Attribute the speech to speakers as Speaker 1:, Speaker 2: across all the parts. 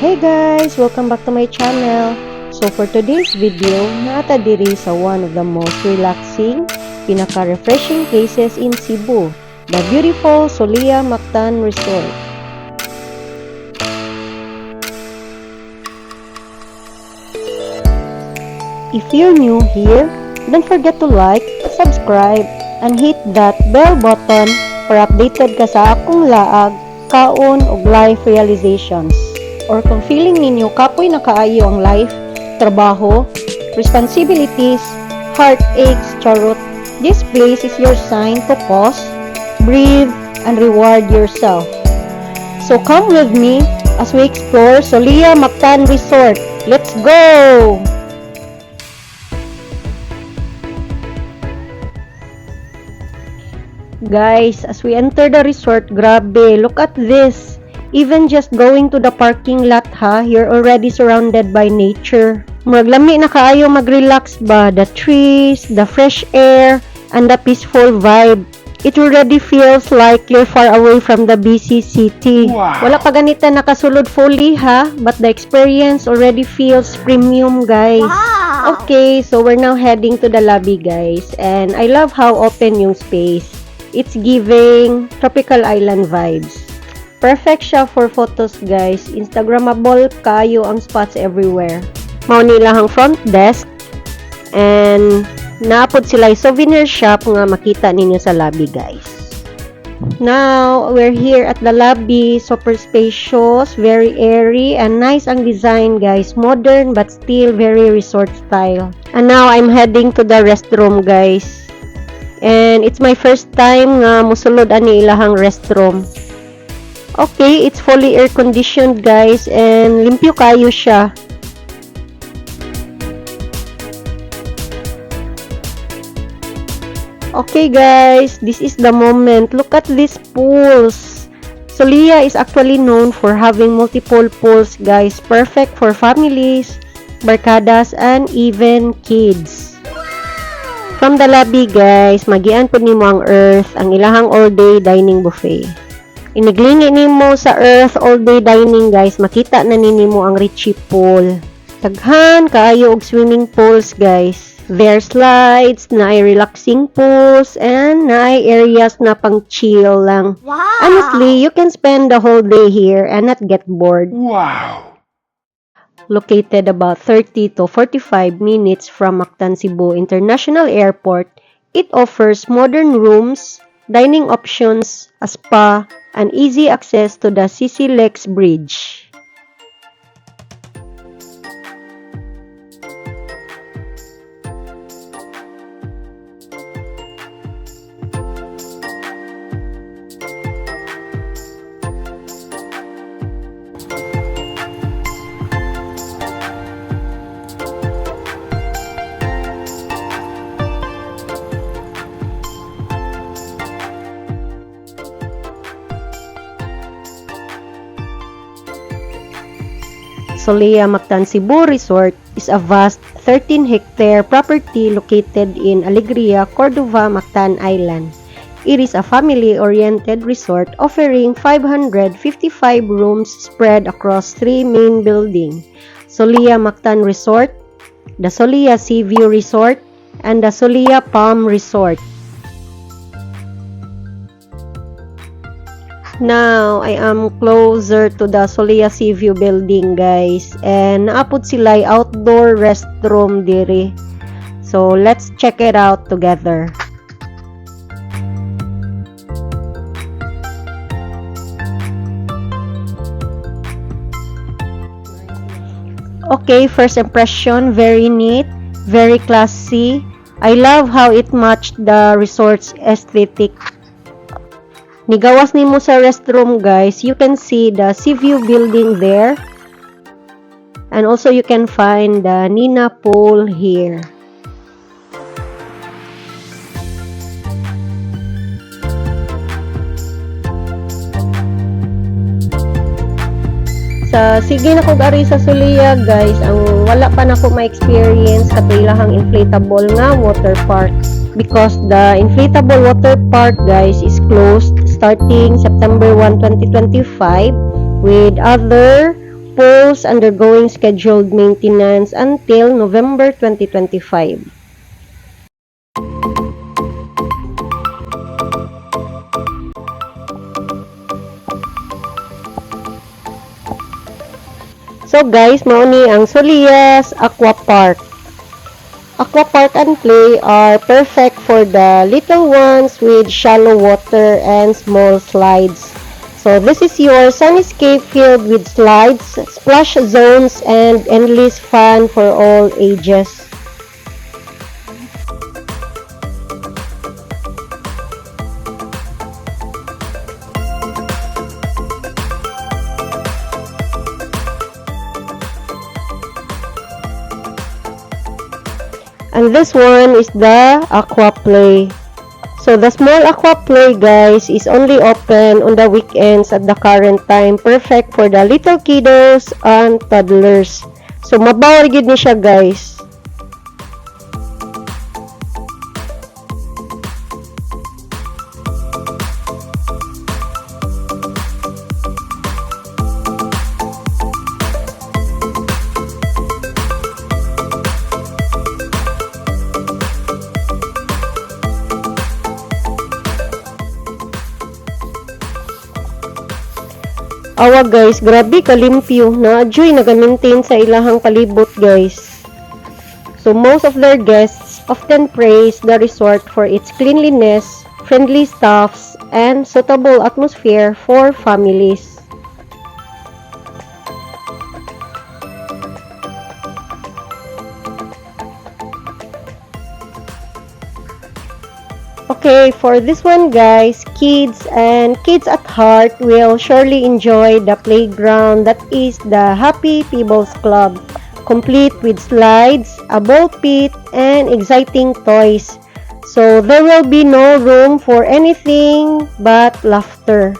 Speaker 1: Hey guys! Welcome back to my channel. So for today's video, naata diri sa one of the most relaxing, pinaka-refreshing places in Cebu, the beautiful Solia Mactan Resort. If you're new here, don't forget to like, subscribe, and hit that bell button para updated ka sa akong laag, kaon ug life realizations. Or kung feeling ninyo kapoy na kaayo ang life, trabaho, responsibilities, heartaches, charot, this place is your sign to pause, breathe, and reward yourself. So come with me as we explore Solia Mactan Resort. Let's go! Guys, as we enter the resort, grabe, look at this. Even just going to the parking lot you're already surrounded by nature. Murag lami na kaayo mag-relax ba, the trees, the fresh air, and the peaceful vibe. It already feels like you're far away from the busy city. Wow. Wala pa ganita nakasulod fully but the experience already feels premium, guys. Wow. Okay, so we're now heading to the lobby, guys, and I love how open yung space. It's giving tropical island vibes. Perfect siya for photos, guys. Instagrammable kayo ang spots everywhere. Mao nila ang front desk and naapod sila souvenir shop nga makita ninyo sa lobby, guys. Now, we're here at the lobby. Super spacious, very airy, and nice ang design, guys. Modern but still very resort style. And now, I'm heading to the restroom, guys. And it's my first time nga musulod ani ilahang restroom. Okay, it's fully air conditioned, guys, and limpyo kayo siya. Okay, guys, this is the moment. Look at these pools. Solia is actually known for having multiple pools, guys. Perfect for families, barkadas, and even kids. From the lobby, guys, magian po nimo ang Earth, ang ilahang all-day dining buffet. Iniglingi nimo sa Earth all-day dining, guys, makita na ninimo ang Richie Pool. Daghan kaayo og swimming pools, guys. There slides, naay relaxing pools, and naay areas na pang chill lang. Wow! Honestly, you can spend the whole day here and not get bored. Wow! Located about 30 to 45 minutes from Mactan Cebu International Airport, it offers modern rooms, dining options, a spa, and easy access to the CC Lex Bridge. Solia Mactan Cebu Resort is a vast 13-hectare property located in Alegria, Cordova, Mactan Island. It is a family-oriented resort offering 555 rooms spread across 3 main buildings: Solia Mactan Resort, the Solia Seaview Resort, and the Solia Palm Resort. Now, I am closer to the Solia Seaview building, guys, and naapod sila outdoor restroom diri. So, let's check it out together. Okay, first impression, very neat, very classy. I love how it matched the resort's aesthetic. Nigawas nimo sa restroom, guys, you can see the Seaview building there. And also you can find the Nina pool here. Sige na ko gari sa Solia, guys, ang wala pa na ko ma-experience katulahang inflatable nga water park. Because the inflatable water park, guys, is closed starting September 1, 2025 with other pools undergoing scheduled maintenance until November 2025. So guys, mao ni ang Solias Aqua Park. Aqua Park and Play are perfect for the little ones with shallow water and small slides. So this is your sunscape filled with slides, splash zones, and endless fun for all ages. And this one is the Aqua Play. So the small Aqua Play, guys, is only open on the weekends at the current time. Perfect for the little kiddos and toddlers. So mabaw gid ni siya, guys. Awa guys, grabe kalimpyo na adyoy naga-maintain sa ilahang palibot guys. So most of their guests often praise the resort for its cleanliness, friendly staffs, and suitable atmosphere for families. Okay, for this one guys, kids and kids at heart will surely enjoy the playground that is the Happy Peebles Club, complete with slides, a ball pit, and exciting toys. So there will be no room for anything but laughter.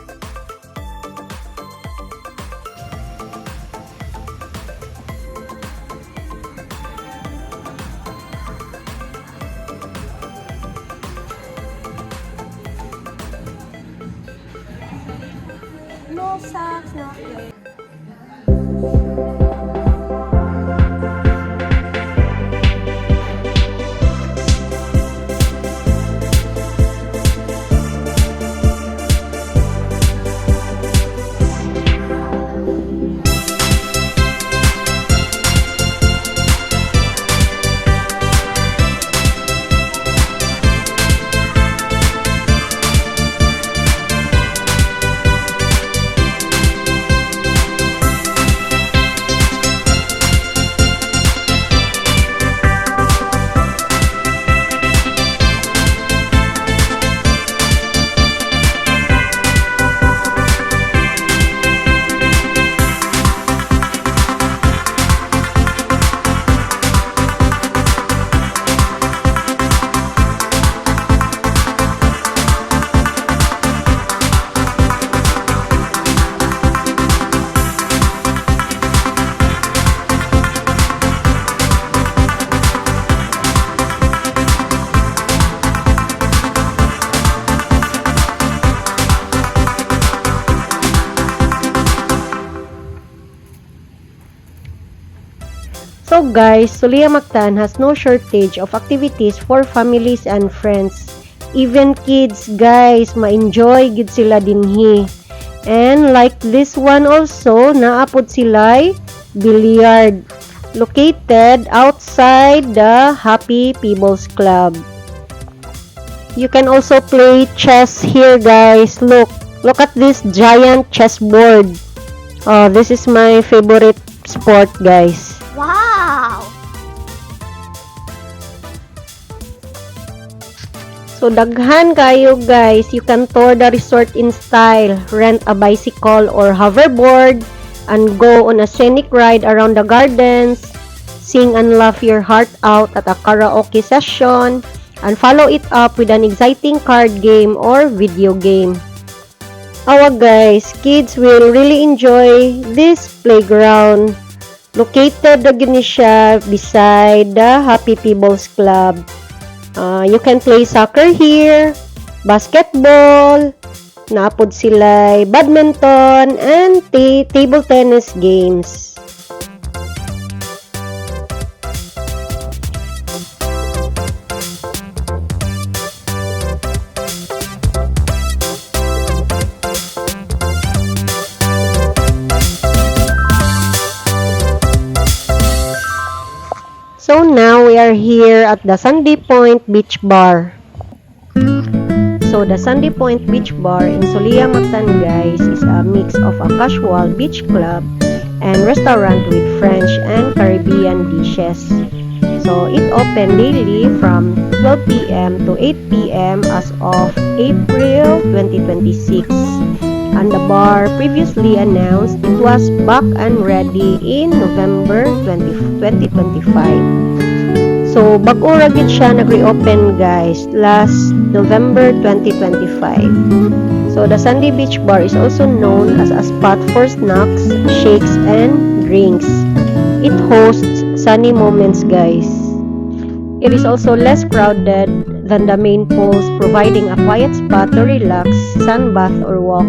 Speaker 2: No socks, no clothes.
Speaker 1: So guys, Sulia Mactan has no shortage of activities for families and friends. Even kids, guys, ma-enjoy gid sila dinhi. And like this one also, naapod sila'y billiard, located outside the Happy Peebles Club. You can also play chess here, guys. Look at this giant chessboard. Oh, this is my favorite sport, guys.
Speaker 2: Wow!
Speaker 1: So daghan kayo guys, you can tour the resort in style, rent a bicycle or hoverboard, and go on a scenic ride around the gardens, sing and laugh your heart out at a karaoke session, and follow it up with an exciting card game or video game. Awa guys, kids will really enjoy this playground. Located na gini siya beside the Happy Peebles Club. You can play soccer here, basketball, Naapod sila badminton and table tennis games. So now we are here at the Sandy Point Beach Bar. So the Sandy Point Beach Bar in Solia, Mactan, guys, is a mix of a casual beach club and restaurant with French and Caribbean dishes. So it opened daily from 12 p.m. to 8 p.m. as of April 2026. And the bar previously announced it was back and ready in November 2025. So, bago ra gid siya nag-reopen, guys, last November 2025. So, the Sandy Beach Bar is also known as a spot for snacks, shakes, and drinks. It hosts sunny moments, guys. It is also less crowded than the main pools, providing a quiet spot to relax, sunbath, or walk.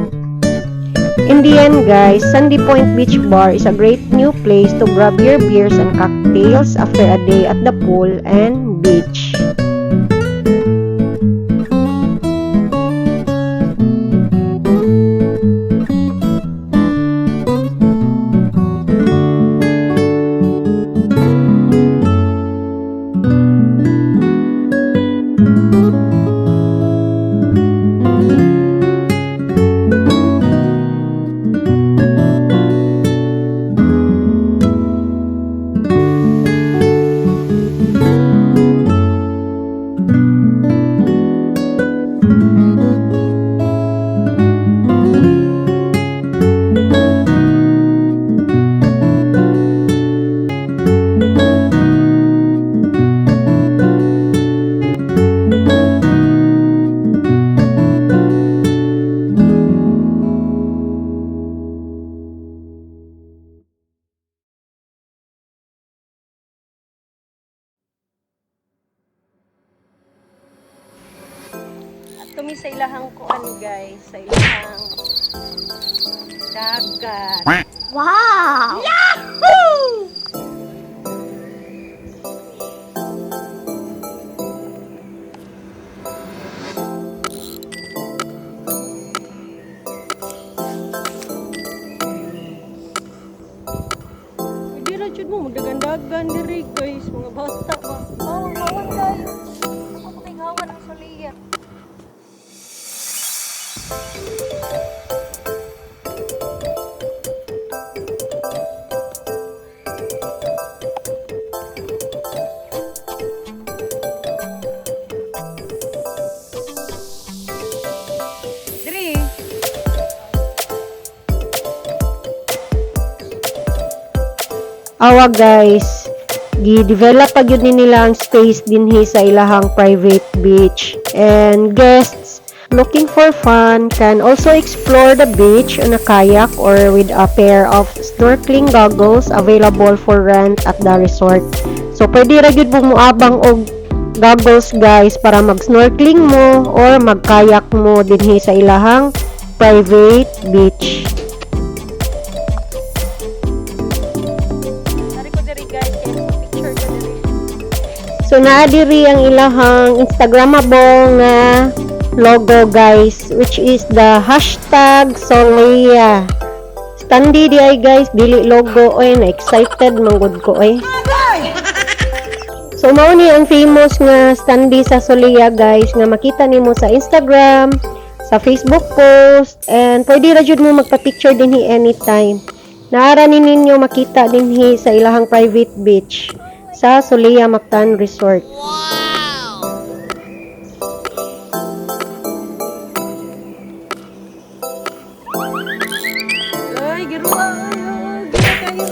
Speaker 1: In the end, guys, Sandy Point Beach Bar is a great new place to grab your beers and cocktails after a day at the pool and beach. Tumi sa ilahang kuan, guys, sa ilahang dagat.
Speaker 2: Wow! Yahoo!
Speaker 1: Hindi ra jud mo dagan-dagan diri, guys, mga bata ba.
Speaker 2: Hawan, guys. Ako kay hawan ang Solia.
Speaker 1: Diri. Awa, guys, gi-develop pa gyud ni nila ang space dinhi sa ilahang private beach, and guests looking for fun can also explore the beach on a kayak or with a pair of snorkeling goggles available for rent at the resort. So pwede ra gyud mo moabang og goggles, guys, para mag-snorkeling mo or mag-kayak mo dinhi sa ilahang private beach. So naa diri ang ilahang Instagrammable nga logo, guys, which is the hashtag Solia. Standi di ay, guys, dili logo oy, na excited manggod ko oy. So mao ni ang famous nga standi sa Solia, guys, nga makita nimo sa Instagram, sa Facebook post, and pwede ra jud mo magpa-picture dinhi anytime. Naara ni ninyo makita dinhi sa ilahang private beach sa Solia Mactan Resort. Ay, giruwa kayo.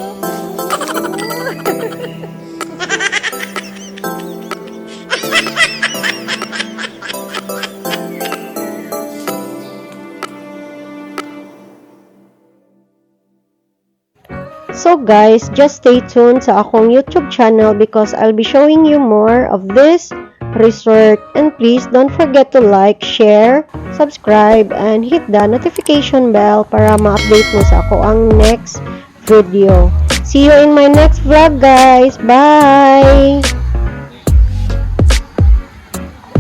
Speaker 1: So guys, just stay tuned sa akong YouTube channel because I'll be showing you more of this resort. And please don't forget to like, share, subscribe and hit the notification bell para ma-update mo sa ako ang next video. See you in my next vlog, guys. Bye!